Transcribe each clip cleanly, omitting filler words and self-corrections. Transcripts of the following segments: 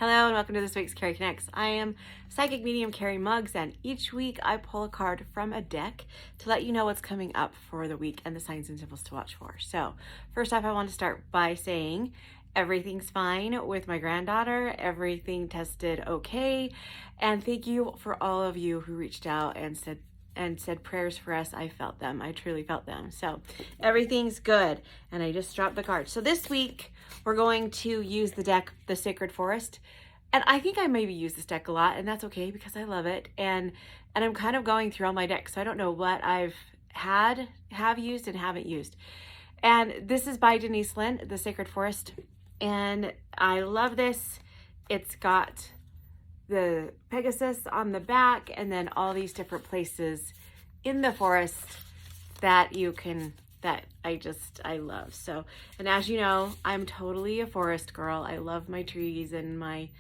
Hello and welcome to this week's Cari Connects. I am psychic medium Cari Muggs, and each week I pull a card from a deck to let you know what's coming up for the week and the signs and symbols to watch for. So first off, I want to start by saying everything's fine with my granddaughter. Everything tested okay, and thank you for all of you who reached out and said prayers for us. I felt them. I truly felt them. So everything's good. And I just dropped the card. So this week we're going to use the deck, the Sacred Forest. And I think I maybe use this deck a lot, and that's okay because I love it. And I'm kind of going through all my decks, so I don't know what I've have used and haven't used. And this is by Denise Lynn, the Sacred Forest. And I love this. It's got the Pegasus on the back, and then all these different places in the forest that you can, that I love. So, and as you know, I'm totally a forest girl. I love my trees and my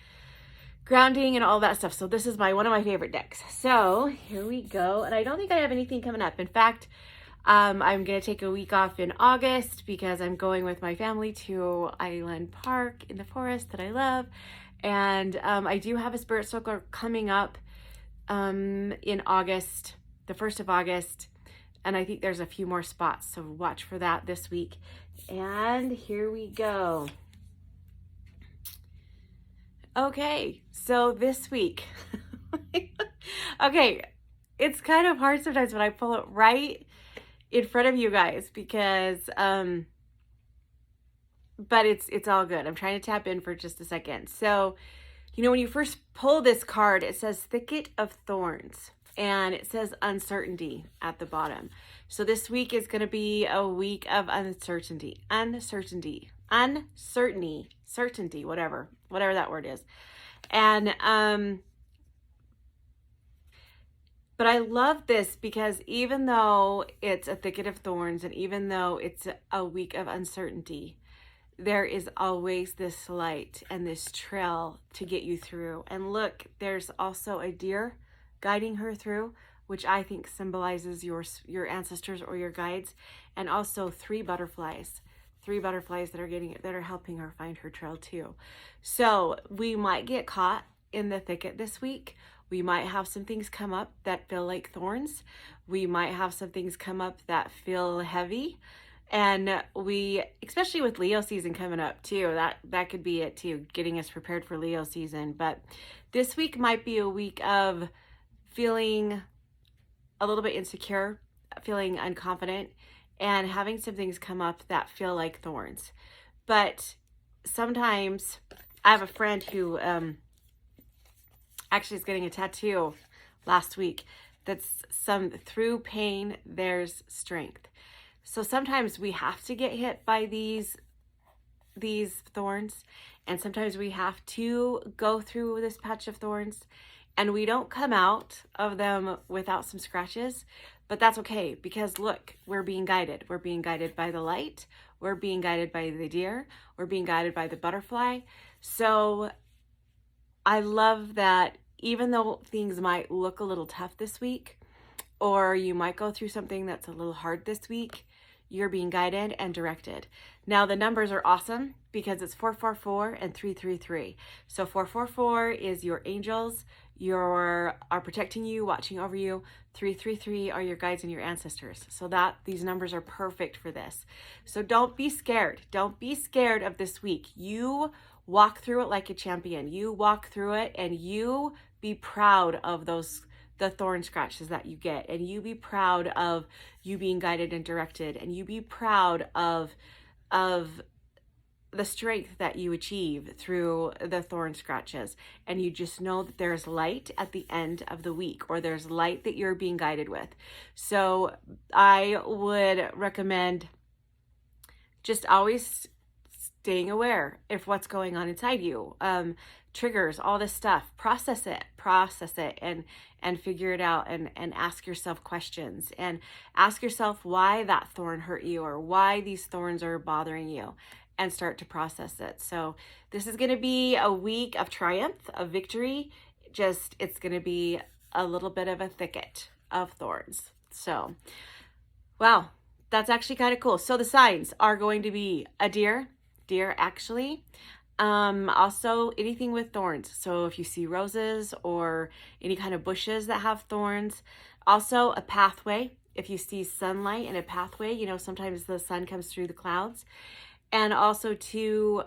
grounding and all that stuff. So this is one of my favorite decks. So here we go. And I don't think I have anything coming up. In fact, I'm going to take a week off in August because I'm going with my family to Island Park in the forest that I love. And I do have a spirit circle coming up in August, the 1st of August. And I think there's a few more spots, so watch for that this week. And here we go. Okay, so this week, okay, it's kind of hard sometimes when I pull it right in front of you guys because, but it's all good. I'm trying to tap in for just a second. So, you know, when you first pull this card, it says Thicket of Thorns. And it says uncertainty at the bottom. So this week is going to be a week of uncertainty, whatever that word is. And, but I love this because even though it's a thicket of thorns and even though it's a week of uncertainty, there is always this light and this trail to get you through. And look, there's also a deer guiding her through, which I think symbolizes your ancestors or your guides, and also three butterflies that are helping her find her trail too. So we might get caught in the thicket this week. We might have some things come up that feel like thorns. We might have some things come up that feel heavy. And especially with Leo season coming up too, that could be it too, getting us prepared for Leo season. But this week might be a week of feeling a little bit insecure, feeling unconfident, and having some things come up that feel like thorns. But sometimes I have a friend who actually is getting a tattoo last week that's through pain there's strength. So sometimes we have to get hit by these thorns, and sometimes we have to go through this patch of thorns, and we don't come out of them without some scratches, but that's okay because look, we're being guided. We're being guided by the light. We're being guided by the deer. We're being guided by the butterfly. So I love that even though things might look a little tough this week, or you might go through something that's a little hard this week, you're being guided and directed. Now the numbers are awesome because it's 444 and 333. So 444 is your angels, are protecting you, watching over you. 333 are your guides and your ancestors. So these numbers are perfect for this. So don't be scared. Don't be scared of this week. You walk through it like a champion. You walk through it and you be proud of the thorn scratches that you get, and you be proud of you being guided and directed, and you be proud of the strength that you achieve through the thorn scratches. And you just know that there's light at the end of the week, or there's light that you're being guided with. So I would recommend just always staying aware of what's going on inside you. Triggers, all this stuff, process it and figure it out, and ask yourself questions, and ask yourself why that thorn hurt you or why these thorns are bothering you, and start to process it. So this is going to be a week of triumph, of victory. It's going to be a little bit of a thicket of thorns. So, wow, that's actually kind of cool. So the signs are going to be a deer actually, Also anything with thorns. So if you see roses or any kind of bushes that have thorns, also a pathway. If you see sunlight in a pathway, you know, sometimes the sun comes through the clouds. And also too,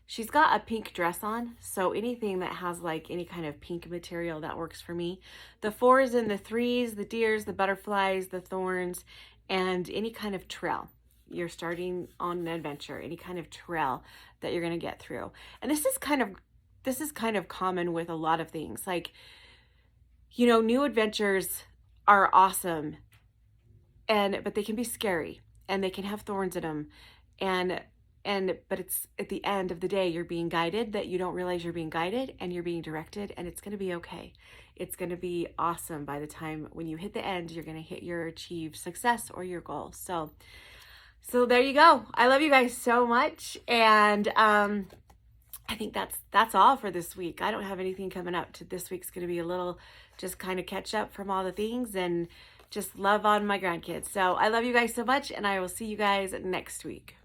she's got a pink dress on, so anything that has like any kind of pink material, that works for me. The 4s and the 3s, the deers, the butterflies, the thorns, and any kind of trail. You're starting on an adventure, any kind of trail that you're going to get through. And this is kind of common with a lot of things. Like, you know, new adventures are awesome, but they can be scary and they can have thorns in them. But it's at the end of the day, you're being guided, that you don't realize you're being guided, and you're being directed, and it's going to be okay. It's going to be awesome. By the time when you hit the end, you're going to hit your achieved success or your goal. So there you go. I love you guys so much. And I think that's all for this week. I don't have anything coming up. This week's going to be a little just kind of catch up from all the things and just love on my grandkids. So I love you guys so much, and I will see you guys next week.